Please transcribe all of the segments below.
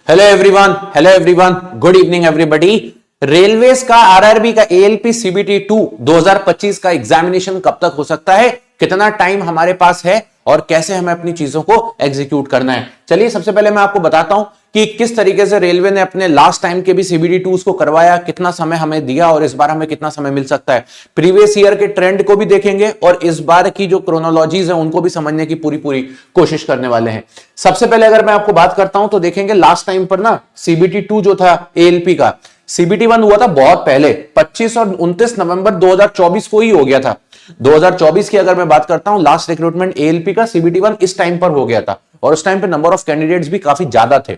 Hello everyone, good evening everybody. Railways का RRB का ALP CBT 2 2025 का एग्जामिनेशन कब तक हो सकता है, कितना टाइम हमारे पास है और कैसे हमें अपनी चीजों को एग्जीक्यूट करना है। चलिए सबसे पहले मैं आपको बताता हूं कि किस तरीके से रेलवे ने अपने लास्ट टाइम के भी सीबीटी 2 को करवाया, कितना समय हमें दिया और इस बार हमें कितना समय मिल सकता है। प्रीवियस ईयर के ट्रेंड को भी देखेंगे और इस बार की जो क्रोनोलॉजीज है उनको भी समझने की पूरी कोशिश करने वाले हैं। सबसे पहले अगर मैं आपको बात करता हूं तो देखेंगे लास्ट टाइम पर ना सीबीटी 2 जो था एएलपी का, सीबीटी 1 हुआ था बहुत पहले 25 और 29 नवंबर 2024 को ही हो गया था। 2024 की अगर मैं बात करता हूं लास्ट रिक्रूटमेंट एएलपी का सीबीटी 1 इस टाइम पर हो गया था और उस टाइम पे नंबर ऑफ कैंडिडेट्स भी काफी ज्यादा थे।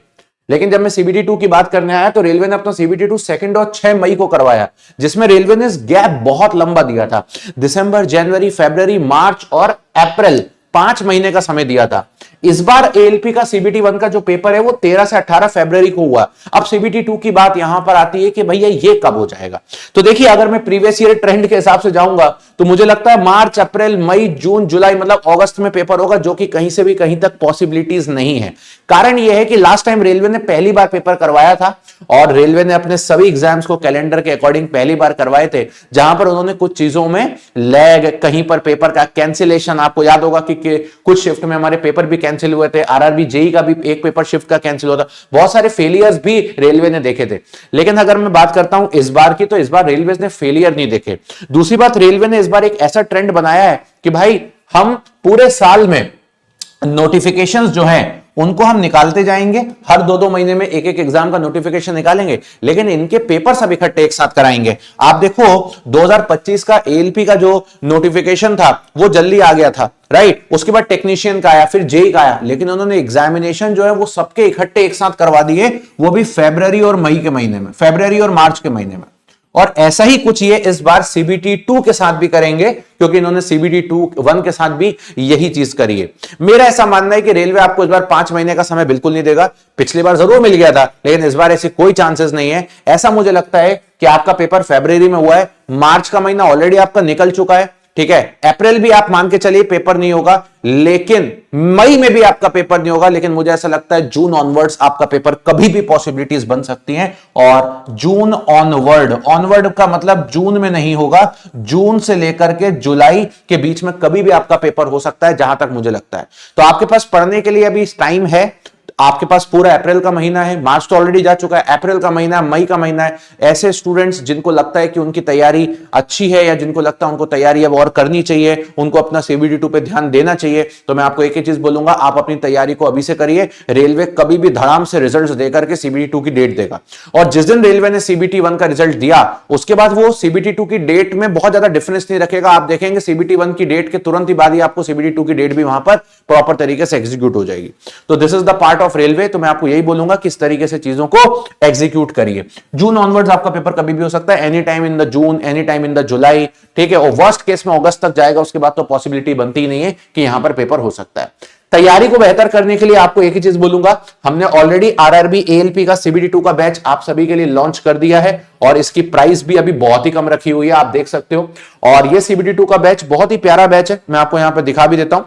लेकिन जब मैं सीबीटी 2 की बात करने आया तो रेलवे ने अपना सीबीटी 2 2 और 6 मई को करवाया, जिसमें रेलवे ने गैप बहुत लंबा दिया था। दिसंबर, जनवरी, फरवरी, मार्च और अप्रैल 5 महीने का समय दिया था। इस बार एएलपी का सीबीटी 1 का जो पेपर है वो 13 से 18 फरवरी को हुआ। अब सीबीटी 2 की बात यहां पर आती है कि भैया ये कब हो जाएगा। तो देखिए अगर मैं प्रीवियस ईयर ट्रेंड के हिसाब से जाऊंगा तो मुझे लगता है मार्च, अप्रैल, मई, जून, जुलाई मतलब अगस्त में पेपर होगा, जो कि कहीं से भी कहीं तक पॉसिबिलिटीज नहीं है। कारण यह है कि लास्ट टाइम रेलवे ने पहली बार पेपर करवाया था और रेलवे ने अपने सभी एग्जाम्स को कैलेंडर के अकॉर्डिंग पहली बार करवाए थे, जहां पर उन्होंने कुछ चीजों में लैग, कहीं पर पेपर का कैंसिलेशन, आपको याद होगा कि कुछ शिफ्ट में हमारे पेपर भी कैंसिल हुए थे, आरआरबी जेई का भी एक पेपर शिफ्ट का कैंसिल हुआ था, बहुत सारे फेलियर्स भी रेलवे ने देखे थे। लेकिन अगर मैं बात करता हूं इस बार की, तो इस बार रेलवे ने फेलियर नहीं देखे। दूसरी बात, रेलवे ने इस बार एक ऐसा ट्रेंड बनाया है कि भाई हम पूरे साल में नोटिफिकेशंस जो हैं उनको हम निकालते जाएंगे, हर 2-2 महीने में एक एग्जाम का नोटिफिकेशन निकालेंगे, लेकिन इनके पेपर सब इकट्ठे एक साथ कराएंगे। आप देखो 2025 का एएलपी का जो नोटिफिकेशन था वो जल्दी आ गया था, राइट। उसके बाद टेक्नीशियन का आया, फिर जेई का आया, लेकिन उन्होंने एग्जामिनेशन जो है वो सबके इकट्ठे एक साथ करवा दिए, वो भी फरवरी और मई के महीने में, फरवरी और मार्च के महीने में। और ऐसा ही कुछ ये इस बार सीबीटी 2 के साथ भी करेंगे, क्योंकि इन्होंने सीबीटी 1 के साथ भी यही चीज करी है। मेरा ऐसा मानना है कि रेलवे आपको इस बार 5 महीने का समय बिल्कुल नहीं देगा। पिछली बार जरूर मिल गया था, लेकिन इस बार ऐसी कोई चांसेस नहीं है। ऐसा मुझे लगता है कि आपका पेपर फरवरी में हुआ है, मार्च का महीना ऑलरेडी आपका निकल चुका है, ठीक है। अप्रैल भी आप मान के चलिए पेपर नहीं होगा, लेकिन मई में भी आपका पेपर नहीं होगा, लेकिन मुझे ऐसा लगता है जून ऑनवर्ड्स आपका पेपर कभी भी पॉसिबिलिटीज बन सकती हैं। और जून ऑनवर्ड का मतलब जून में नहीं होगा, जून से लेकर के जुलाई के बीच में कभी भी आपका पेपर हो सकता है, जहां तक मुझे लगता है। तो आपके पास पढ़ने के लिए अभी टाइम है। आपके पास पूरा अप्रैल का महीना है, मार्च तो ऑलरेडी जा चुका है, अप्रैल का महीना, मई का महीना है। ऐसे स्टूडेंट्स जिनको लगता है कि उनकी तैयारी अच्छी है या जिनको लगता है उनको तैयारी अब और करनी चाहिए, उनको अपना सीबीटी 2 पे ध्यान देना चाहिए, तो मैं आपको एक ही चीज बोलूंगा, आप अपनी तैयारी को अभी से करिए। रेलवे कभी भी धड़ाम से रिजल्ट देकर के सीबीटी 2 की डेट देगा, और जिस दिन रेलवे ने सीबीटी 1 का रिजल्ट दिया उसके बाद वो सीबीटी 2 की डेट में बहुत ज्यादा डिफरेंस नहीं रखेगा। आप देखेंगे सीबीटी 1 की डेट के तुरंत ही बाद ही आपको सीबीटी 2 की डेट भी वहां पर प्रॉपर तरीके से एग्जीक्यूट हो जाएगी। तो this is the part of railway. तो मैं आपको यही बोलूंगा कि इस तरीके से चीजों को एग्जीक्यूट करिए। जून ऑनवर्ड्स आपका पेपर कभी भी हो सकता है, any time in the June, any time in the जुलाई, ठीक है। और वर्स्ट केस में अगस्त तक जाएगा, उसके बाद तो पॉसिबिलिटी बनती ही नहीं है कि यहां पर पेपर हो सकता है। तैयारी को बेहतर करने के लिए आपको एक ही चीज बोलूंगा, हमने ऑलरेडी आरआरबी एएलपी का सीबीटी 2 का बैच आप सभी के लिए लॉन्च कर दिया है और इसकी प्राइस भी अभी बहुत ही कम रखी हुई है, आप देख सकते हो। और ये सीबीटी 2 का बैच बहुत ही प्यारा बैच है, मैं आपको यहां पर दिखा भी देता हूं,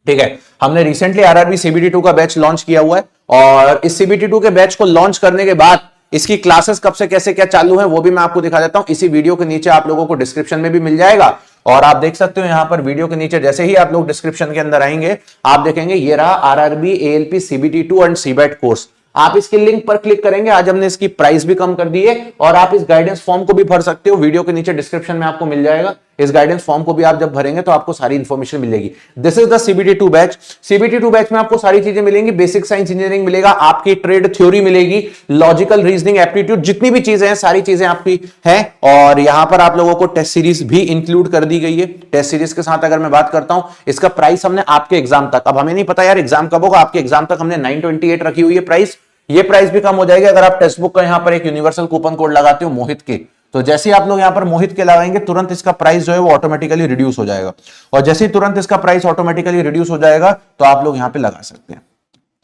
ठीक है। हमने रिसेंटली आरआरबी सीबीटी 2 का बैच लॉन्च किया हुआ है और इस सीबीटी 2 के बैच को लॉन्च करने के बाद इसकी क्लासेस कब से कैसे क्या चालू है वो भी मैं आपको दिखा देता हूं। इसी वीडियो के नीचे आप लोगों को डिस्क्रिप्शन में भी मिल जाएगा और आप देख सकते हो यहां पर वीडियो के नीचे जैसे ही आप लोग डिस्क्रिप्शन के अंदर आएंगे आप देखेंगे ये रहा RRB ALP CBT 2 and CBAT course. आप इसके लिंक पर क्लिक करेंगे, आज हमने इसकी प्राइस भी कम कर दी है और आप इस गाइडेंस फॉर्म को भी भर सकते हो, वीडियो के नीचे डिस्क्रिप्शन में आपको मिल जाएगा। इस गाइडेंस फॉर्म को भी आप जब भरेंगे तो आपको सारी इंफॉर्मेशन मिलेगी। This is the CBT 2 batch. CBT 2 batch में आपको सारी चीजें मिलेंगी, बेसिक साइंस इंजीनियरिंग मिलेगा, आपकी ट्रेड थ्योरी मिलेगी, लॉजिकल रीजनिंग, एप्टीट्यूड, जितनी भी चीजें हैं सारी चीजें आपकी हैं। और यहां पर आप लोगों को टेस्ट सीरीज भी इंक्लूड कर दी गई है। टेस्ट सीरीज के साथ अगर मैं बात करता हूं, इसका प्राइस हमने आपके एग्जाम तक, अब हमें नहीं पता यार एग्जाम कब होगा, आपके एग्जाम तक हमने 928 रखी हुई है प्राइस। ये प्राइस भी कम हो जाएगी अगर आप टेक्स्ट बुक का यहां पर एक यूनिवर्सल कूपन कोड लगाते हो मोहित के, तो जैसे ही आप लोग यहां पर मोहित के लगाएंगे तुरंत इसका प्राइस जो है वो ऑटोमेटिकली रिड्यूस हो जाएगा। और जैसे ही तुरंत इसका प्राइस ऑटोमेटिकली रिड्यूस हो जाएगा तो आप लोग यहां पे लगा सकते हैं,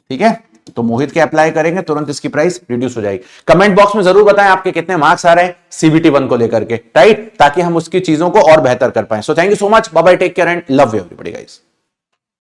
ठीक है। तो मोहित के अप्लाई करेंगे तुरंत इसकी प्राइस रिड्यूस हो जाएगी। कमेंट बॉक्स में जरूर बताएं आपके कितने मार्क्स आ रहे हैं सीबीटी 1 को लेकर के, राइट, ताकि हम उसकी चीजों को और बेहतर कर पाए। So thank you so much, bye bye, take care and love you everybody guys.